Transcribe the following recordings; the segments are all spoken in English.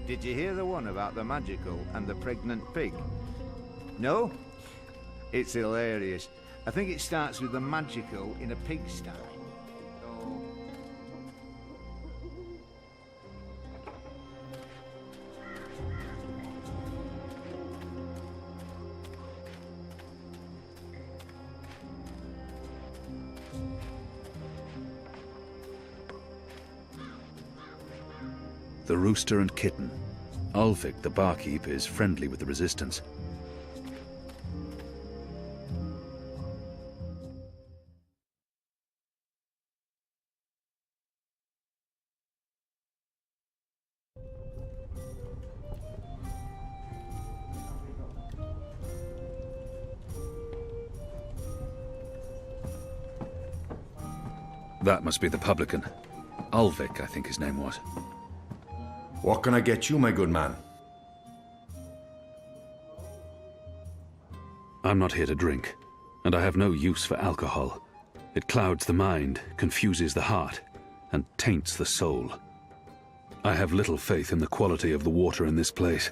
Did you hear the one about the magical and the pregnant pig? No? It's hilarious. I think it starts with the magical in a pigsty. Oh. The rooster and kitten. Ulvik, the barkeep, is friendly with the resistance. That must be the publican. Ulvik, I think his name was. What can I get you, my good man? I'm not here to drink, and I have no use for alcohol. It clouds the mind, confuses the heart, and taints the soul. I have little faith in the quality of the water in this place,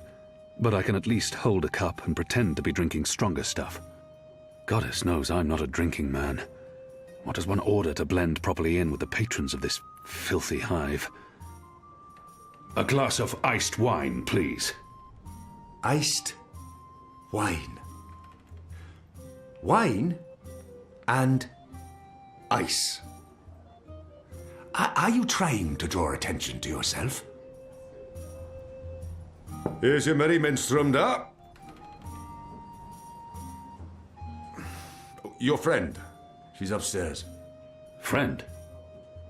but I can at least hold a cup and pretend to be drinking stronger stuff. Goddess knows I'm not a drinking man. What does one order to blend properly in with the patrons of this filthy hive? A glass of iced wine, please. Iced wine. Wine and ice. Are you trying to draw attention to yourself? Here's your merry minstrel up. Your friend. She's upstairs. Friend?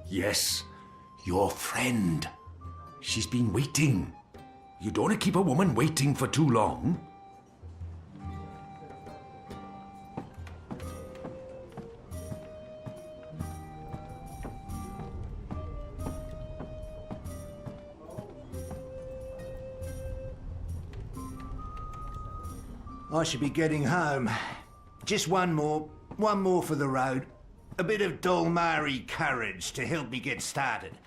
Yes, your friend. She's been waiting. You don't want to keep a woman waiting for too long. I should be getting home. Just one more for the road. A bit of Dolmari courage to help me get started.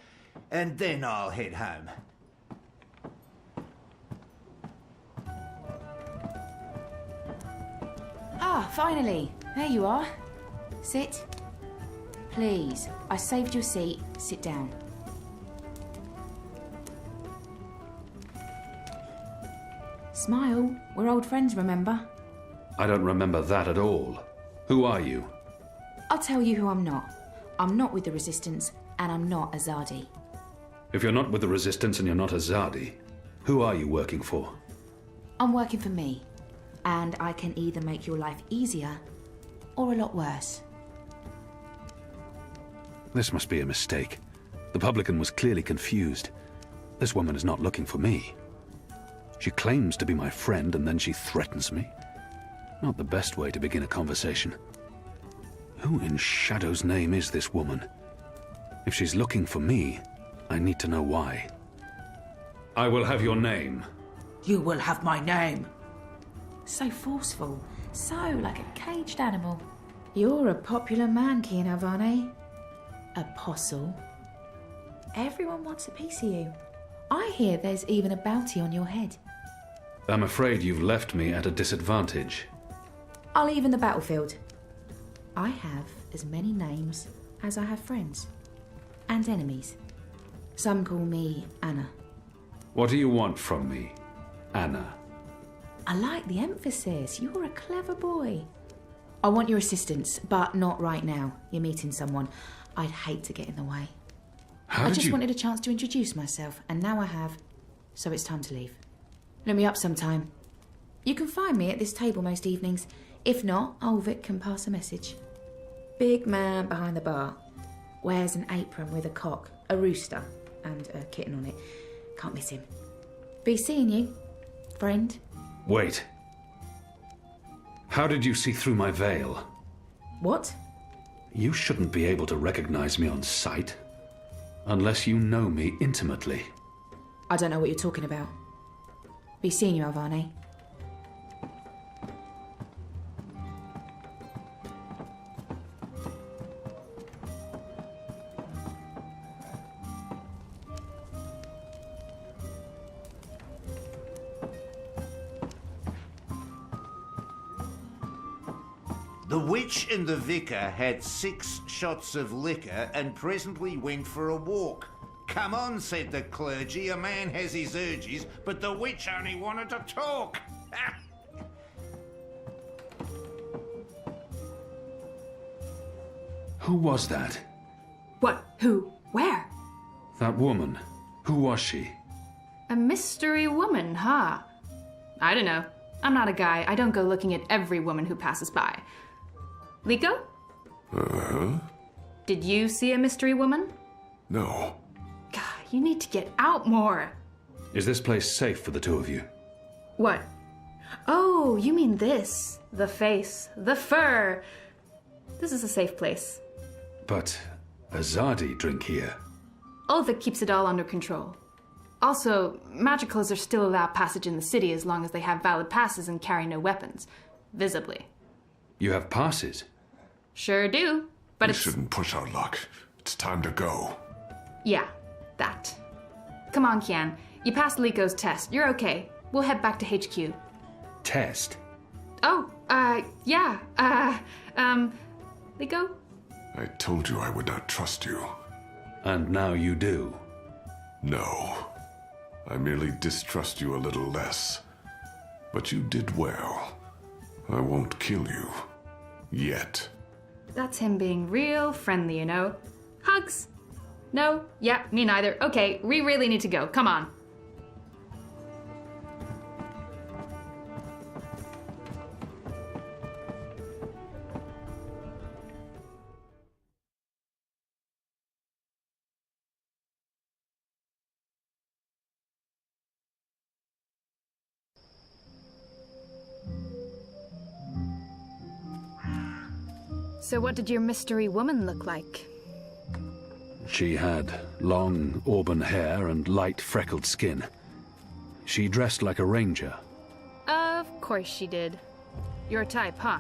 And then I'll head home. Ah, finally. There you are. Sit. Please, I saved your seat. Sit down. Smile. We're old friends, remember? I don't remember that at all. Who are you? I'll tell you who I'm not. I'm not with the Resistance, and I'm not Azadi. If you're not with the Resistance and you're not Azadi, who are you working for? I'm working for me, and I can either make your life easier or a lot worse. This must be a mistake. The publican was clearly confused. This woman is not looking for me. She claims to be my friend and then she threatens me. Not the best way to begin a conversation. Who in Shadow's name is this woman? If she's looking for me, I need to know why. I will have your name. You will have my name. So forceful. So like a caged animal. You're a popular man, Kian Alvane. Apostle. Everyone wants a piece of you. I hear there's even a bounty on your head. I'm afraid you've left me at a disadvantage. I'll even the battlefield. I have as many names as I have friends. And enemies. Some call me Anna. What do you want from me, Anna? I like the emphasis. You're a clever boy. I want your assistance, but not right now. You're meeting someone. I'd hate to get in the way. I just wanted a chance to introduce myself, and now I have. So it's time to leave. Look me up sometime. You can find me at this table most evenings. If not, Ulvik can pass a message. Big man behind the bar. Wears an apron with a cock, a rooster, and a kitten on it. Can't miss him. Be seeing you, friend. Wait. How did you see through my veil? What? You shouldn't be able to recognize me on sight. Unless you know me intimately. I don't know what you're talking about. Be seeing you, Alvane. The witch and the vicar had 6 shots of liquor and presently went for a walk. Come on, said the clergy, a man has his urges, but the witch only wanted to talk. Who was that? What? Who? Where? That woman. Who was she? A mystery woman, huh? I don't know. I'm not a guy. I don't go looking at every woman who passes by. Liko? Uh-huh. Did you see a mystery woman? No. God, you need to get out more. Is this place safe for the two of you? What? Oh, you mean this. The face. The fur. This is a safe place. But Azadi drink here. Ulvik keeps it all under control. Also, magicals are still allowed passage in the city as long as they have valid passes and carry no weapons. Visibly. You have passes? Sure do, but We it's... shouldn't push our luck. It's time to go. Yeah, that. Come on, Kian. You passed Liko's test. You're okay. We'll head back to HQ. Test? Oh, yeah. Liko? I told you I would not trust you. And now you do. No. I merely distrust you a little less. But you did well. I won't kill you. Yet. That's him being real friendly, you know. Hugs? No? Yeah, me neither. Okay, we really need to go. Come on. So what did your mystery woman look like? She had long auburn hair and light freckled skin. She dressed like a ranger. Of course she did. Your type, huh?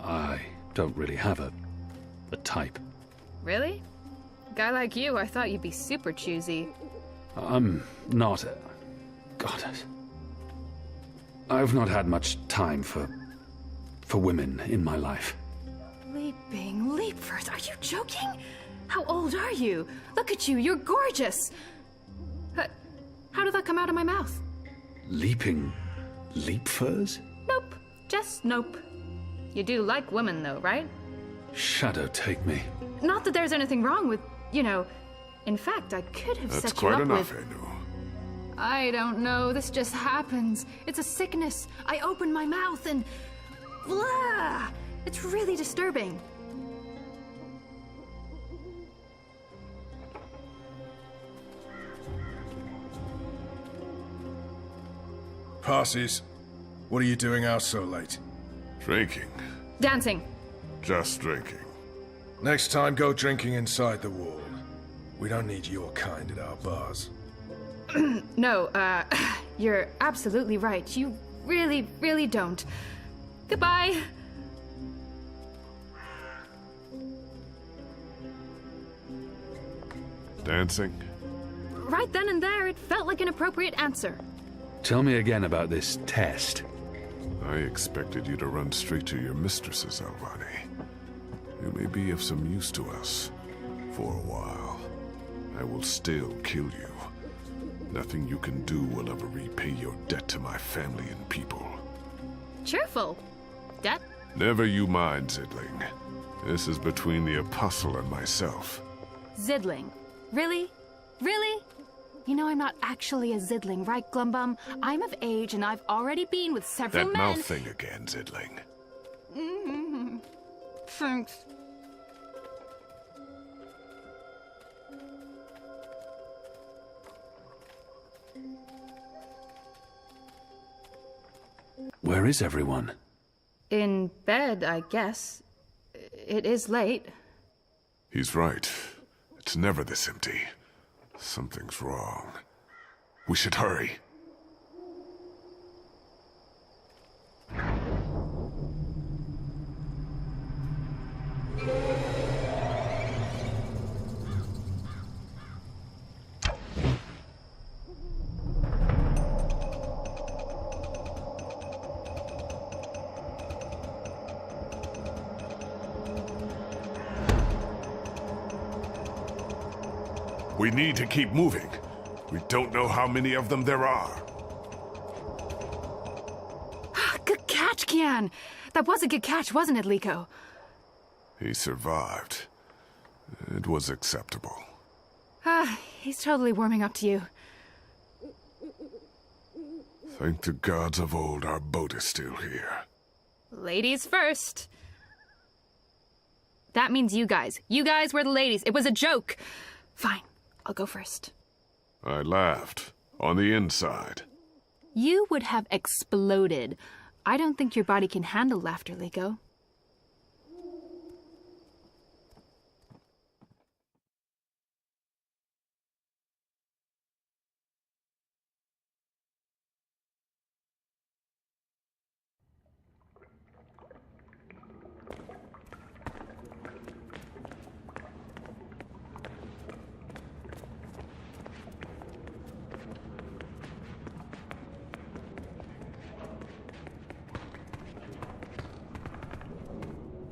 I don't really have a type. Really? Guy like you, I thought you'd be super choosy. I'm not... God... I've not had much time for women in my life. Leaping leapers, are you joking? How old are you? Look at you, you're gorgeous! How did that come out of my mouth? Leaping leapfurs? Nope, just nope. You do like women though, right? Shadow take me. Not that there's anything wrong with, you know... In fact, I could have That's set you quite up enough, with... Anu. I don't know, this just happens. It's a sickness. I open my mouth and... Blah! It's really disturbing. Passes. What are you doing out so late? Drinking. Dancing. Just drinking. Next time, go drinking inside the wall. We don't need your kind at our bars. No, you're absolutely right. You really, really don't. Goodbye. Dancing? Right then and there, it felt like an appropriate answer. Tell me again about this test. I expected you to run straight to your mistresses, Alvani. You may be of some use to us. For a while. I will still kill you. Nothing you can do will ever repay your debt to my family and people. Cheerful. Debt? Never you mind, Zidling. This is between the Apostle and myself. Zidling. Really? Really? You know I'm not actually a Zidling, right, Glumbum? I'm of age and I've already been with several That men... mouth thing again, Zidling. Mm-hmm. Thanks. Where is everyone? In bed, I guess. It is late. He's right. It's never this empty. Something's wrong. We should hurry. We need to keep moving. We don't know how many of them there are. Good catch, Kian. That was a good catch, wasn't it, Liko? He survived. It was acceptable. He's totally warming up to you. Thank the gods of old our boat is still here. Ladies first. That means you guys. You guys were the ladies. It was a joke. Fine, I'll go first. I laughed. On the inside. You would have exploded. I don't think your body can handle laughter, Liko.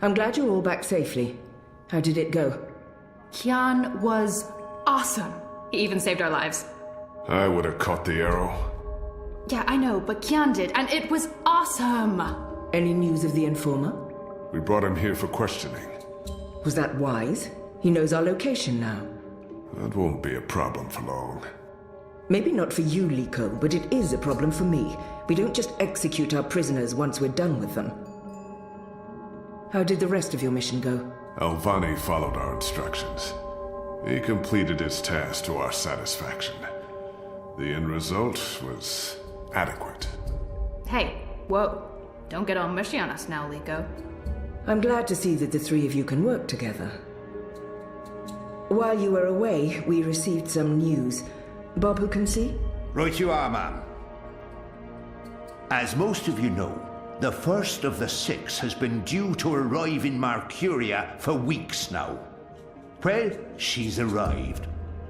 I'm glad you're all back safely. How did it go? Kian was awesome. He even saved our lives. I would have caught the arrow. Yeah, I know, but Kian did, and it was awesome! Any news of the informer? We brought him here for questioning. Was that wise? He knows our location now. That won't be a problem for long. Maybe not for you, Liko, but it is a problem for me. We don't just execute our prisoners once we're done with them. How did the rest of your mission go? Alvani followed our instructions. He completed his task to our satisfaction. The end result was adequate. Hey, whoa. Don't get all mushy on us now, Liko. I'm glad to see that the three of you can work together. While you were away, we received some news. Bob who can see? Right you are, ma'am. As most of you know, the first of the 6 has been due to arrive in Marcuria for weeks now. Well, she's arrived.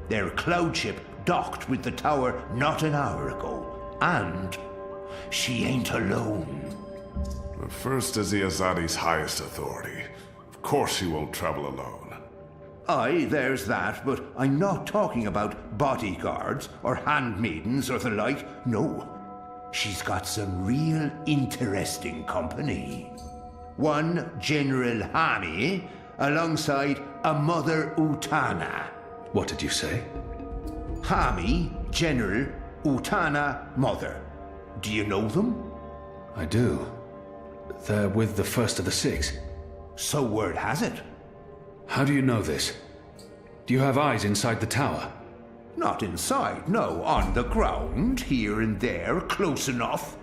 Their cloud ship docked with the tower not an hour ago. And she ain't alone. The first is the Azadi's highest authority. Of course he won't travel alone. Aye, there's that, but I'm not talking about bodyguards or handmaidens or the like. No. She's got some real interesting company. One General Hami, alongside a Mother Utana. What did you say? Hami, General, Utana, Mother. Do you know them? I do. They're with the first of the 6. So word has it. How do you know this? Do you have eyes inside the tower? Not inside, no. On the ground, here and there, close enough.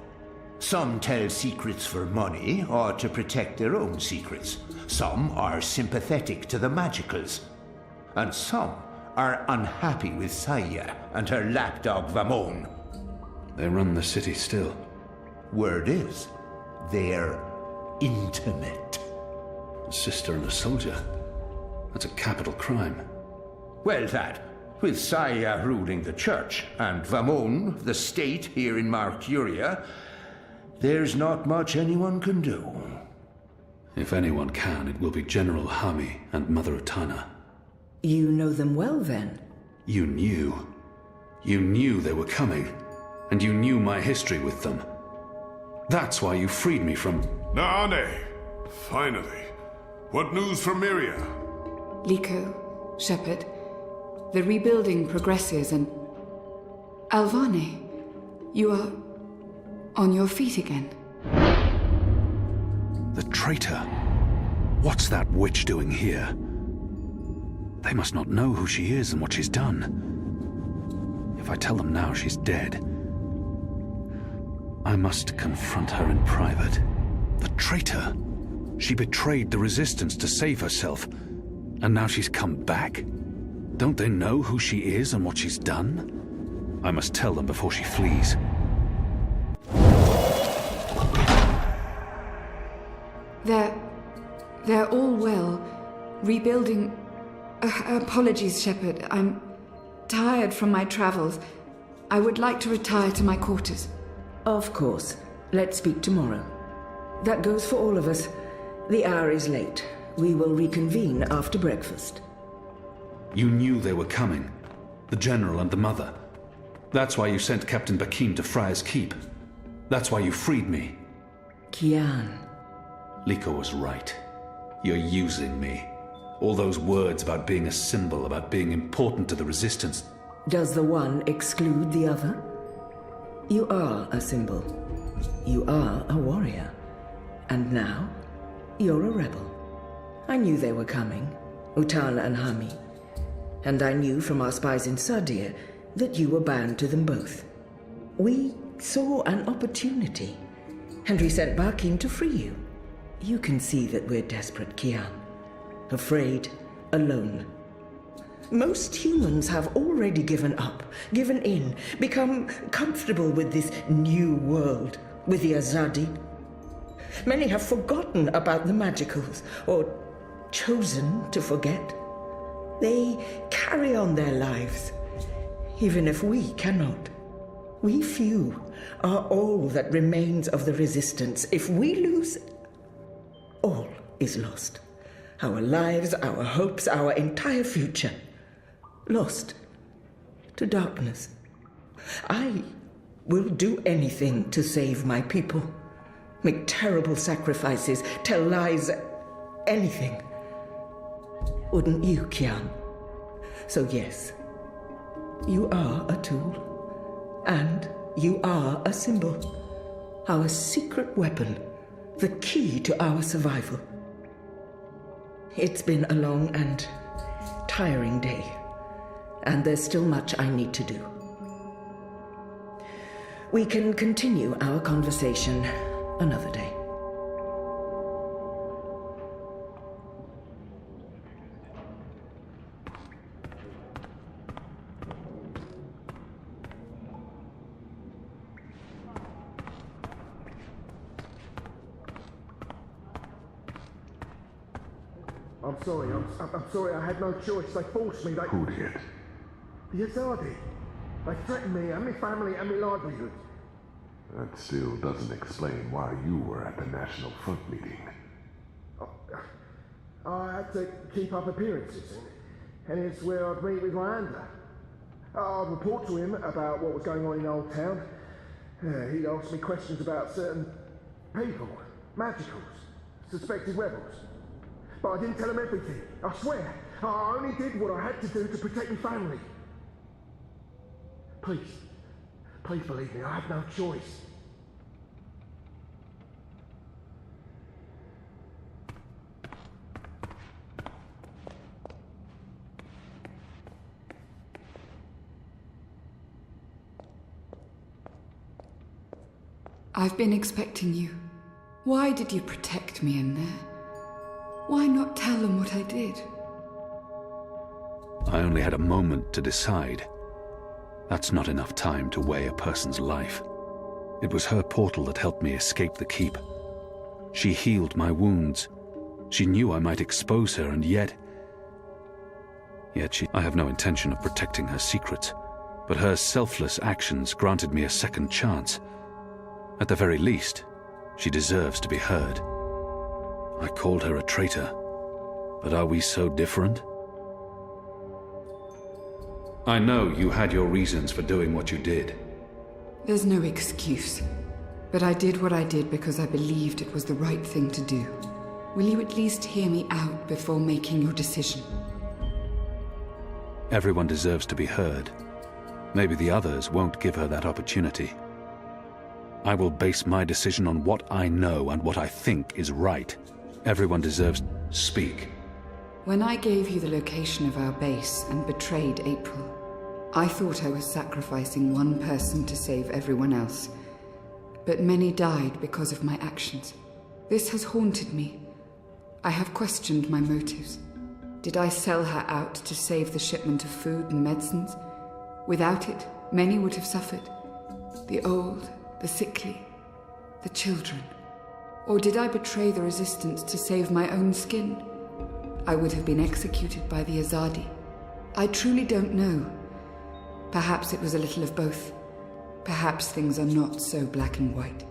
Some tell secrets for money, or to protect their own secrets. Some are sympathetic to the magicals. And some are unhappy with Sahya and her lapdog Vamon. They run the city still. Word is, they're intimate. A sister and a soldier. That's a capital crime. Well, that, with Sahya ruling the church and Vamon, the state here in Marcuria, there's not much anyone can do. If anyone can, it will be General Hami and Mother Utana. You know them well, then? You knew. You knew they were coming. And you knew my history with them. That's why you freed me from... Naane! Finally. What news from Myria? Liko, Shepherd, the rebuilding progresses and... Alvani, you are on your feet again. The traitor. What's that witch doing here? They must not know who she is and what she's done. If I tell them now she's dead, I must confront her in private. The traitor. She betrayed the resistance to save herself, and now she's come back. Don't they know who she is and what she's done? I must tell them before she flees. They're all well. Rebuilding... apologies, Shepherd. I'm tired from my travels. I would like to retire to my quarters. Of course. Let's speak tomorrow. That goes for all of us. The hour is late. We will reconvene after breakfast. You knew they were coming. the General and the Mother. That's why you sent Captain Bakim to Friar's Keep. That's why you freed me. Kian. Liko was right. You're using me. All those words about being a symbol, about being important to the Resistance. Does the one exclude the other? You are a symbol. You are a warrior. And now, you're a rebel. I knew they were coming, Utana and Hami. And I knew from our spies in Sahya that you were bound to them both. We saw an opportunity, and we sent Bakim to free you. You can see that we're desperate, Kian. Afraid, alone. Most humans have already given up, given in, become comfortable with this new world, with the Azadi. Many have forgotten about the magicals, or chosen to forget. They carry on their lives, even if we cannot. We few are all that remains of the Resistance. If we lose, all is lost. Our lives, our hopes, our entire future. Lost to darkness. I will do anything to save my people. Make terrible sacrifices, tell lies, anything. Wouldn't you, Kian? So yes, you are a tool, and you are a symbol. Our secret weapon, the key to our survival. It's been a long and tiring day, and there's still much I need to do. We can continue our conversation another day. I'm sorry, I had no choice. They forced me. Who did? The Azadi. They threatened me and my family and my livelihood. That still doesn't explain why you were at the National Front meeting. I had to keep up appearances, and it's where I'd meet with Lyanda. I'd report to him about what was going on in Old Town. He'd ask me questions about certain people, magicals, suspected rebels. But I didn't tell him everything, I swear. I only did what I had to do to protect my family. Please believe me, I have no choice. I've been expecting you. Why did you protect me in there? Why not tell them what I did? I only had a moment to decide. That's not enough time to weigh a person's life. It was her portal that helped me escape the keep. She healed my wounds. She knew I might expose her, and yet I have no intention of protecting her secrets, but her selfless actions granted me a second chance. At the very least, she deserves to be heard. I called her a traitor, but are we so different? I know you had your reasons for doing what you did. There's no excuse. But I did what I did because I believed it was the right thing to do. Will you at least hear me out before making your decision? Everyone deserves to be heard. Maybe the others won't give her that opportunity. I will base my decision on what I know and what I think is right. Everyone deserves... Speak. When I gave you the location of our base and betrayed April, I thought I was sacrificing one person to save everyone else. But many died because of my actions. This has haunted me. I have questioned my motives. Did I sell her out to save the shipment of food and medicines? Without it, many would have suffered. The old, the sickly, the children. Or did I betray the resistance to save my own skin? I would have been executed by the Azadi. I truly don't know. Perhaps it was a little of both. Perhaps things are not so black and white.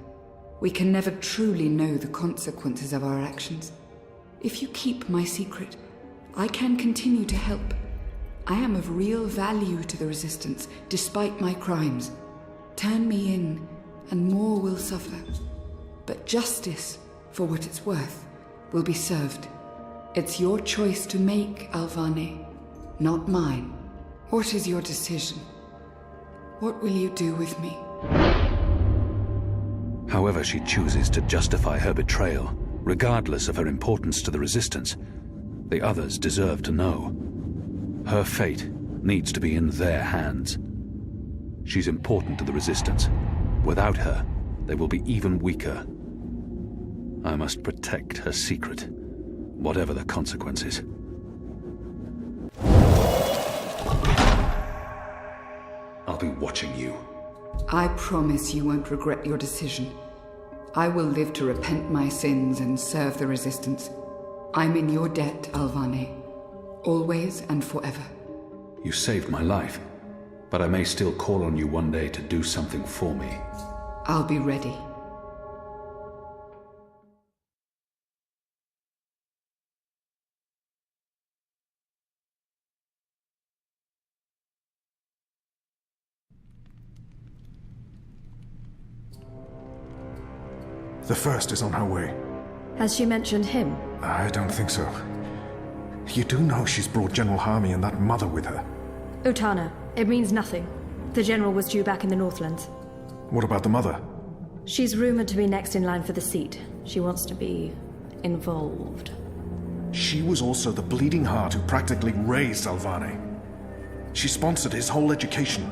We can never truly know the consequences of our actions. If you keep my secret, I can continue to help. I am of real value to the Resistance, despite my crimes. Turn me in, and more will suffer. But justice, for what it's worth, will be served. It's your choice to make, Alvane, not mine. What is your decision? What will you do with me? However she chooses to justify her betrayal, regardless of her importance to the Resistance, the others deserve to know. Her fate needs to be in their hands. She's important to the Resistance. Without her, they will be even weaker. I must protect her secret, whatever the consequences. I'll be watching you. I promise you won't regret your decision. I will live to repent my sins and serve the Resistance. I'm in your debt, Alvane. Always and forever. You saved my life, but I may still call on you one day to do something for me. I'll be ready. The first is on her way. Has she mentioned him? I don't think so. You do know she's brought General Harmy and that mother with her. Utana, it means nothing. The General was due back in the Northlands. What about the mother? She's rumored to be next in line for the seat. She wants to be involved. She was also the bleeding heart who practically raised Alvane. She sponsored his whole education.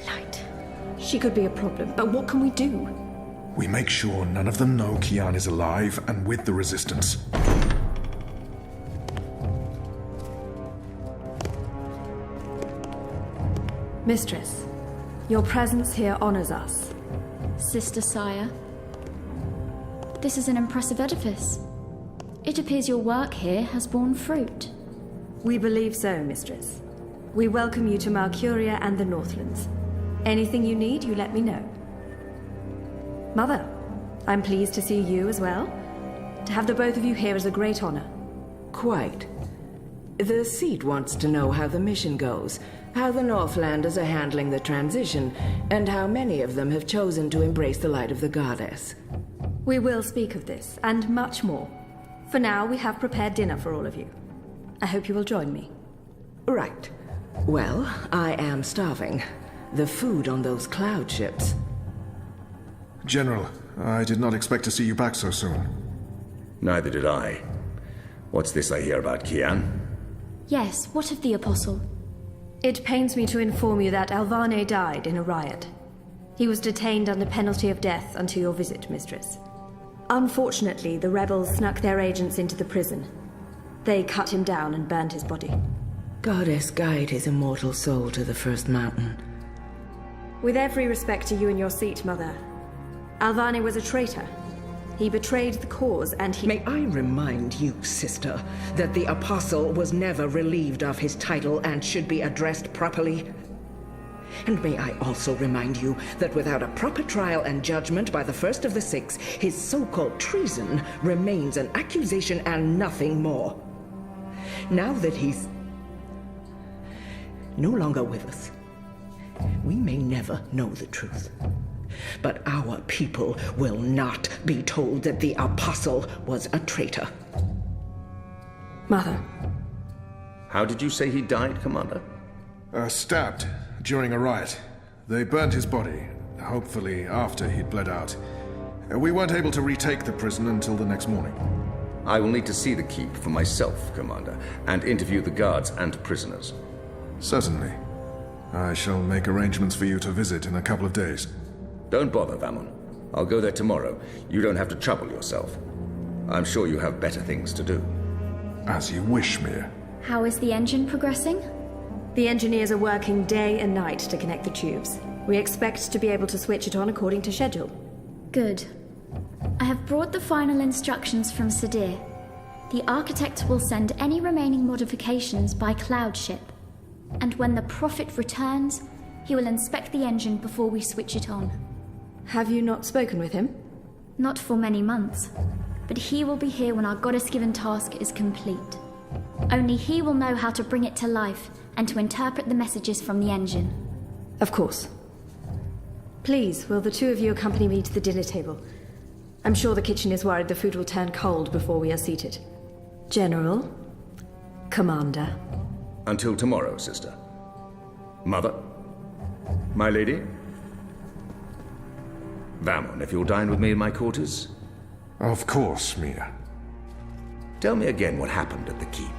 Light. She could be a problem, but what can we do? We make sure none of them know Kian is alive and with the Resistance. Mistress, your presence here honors us. Sister Sahya, this is an impressive edifice. It appears your work here has borne fruit. We believe so, Mistress. We welcome you to Marcuria and the Northlands. Anything you need, you let me know. Mother, I'm pleased to see you as well. To have the both of you here is a great honor. Quite. The seat wants to know how the mission goes, how the Northlanders are handling the transition, and how many of them have chosen to embrace the light of the goddess. We will speak of this, and much more. For now, we have prepared dinner for all of you. I hope you will join me. Right. Well, I am starving. The food on those cloud ships. General, I did not expect to see you back so soon. Neither did I. What's this I hear about Kian? Yes, what of the Apostle? It pains me to inform you that Alvane died in a riot. He was detained under penalty of death until your visit, Mistress. Unfortunately, the rebels snuck their agents into the prison. They cut him down and burned his body. Goddess, guide his immortal soul to the first mountain. With every respect to you and your seat, Mother, Alvane was a traitor. He betrayed the cause and he... May I remind you, sister, that the Apostle was never relieved of his title and should be addressed properly? And may I also remind you that without a proper trial and judgment by the first of the six, his so-called treason remains an accusation and nothing more. Now that he's no longer with us, we may never know the truth. But our people will not be told that the Apostle was a traitor. Mother. How did you say he died, Commander? Stabbed during a riot. They burned his body, hopefully after he'd bled out. We weren't able to retake the prison until the next morning. I will need to see the keep for myself, Commander, and interview the guards and prisoners. Certainly. I shall make arrangements for you to visit in a couple of days. Don't bother, Vamon. I'll go there tomorrow. You don't have to trouble yourself. I'm sure you have better things to do. As you wish, Mir. How is the engine progressing? The engineers are working day and night to connect the tubes. We expect to be able to switch it on according to schedule. Good. I have brought the final instructions from Sadir. The architect will send any remaining modifications by cloud ship. And when the Prophet returns, he will inspect the engine before we switch it on. Have you not spoken with him? Not for many months. But he will be here when our goddess-given task is complete. Only he will know how to bring it to life and to interpret the messages from the engine. Of course. Please, will the two of you accompany me to the dinner table? I'm sure the kitchen is worried the food will turn cold before we are seated. General, Commander. Until tomorrow, sister. Mother? My lady? Vamon, if you'll dine with me in my quarters? Of course, Mia. Tell me again what happened at the keep.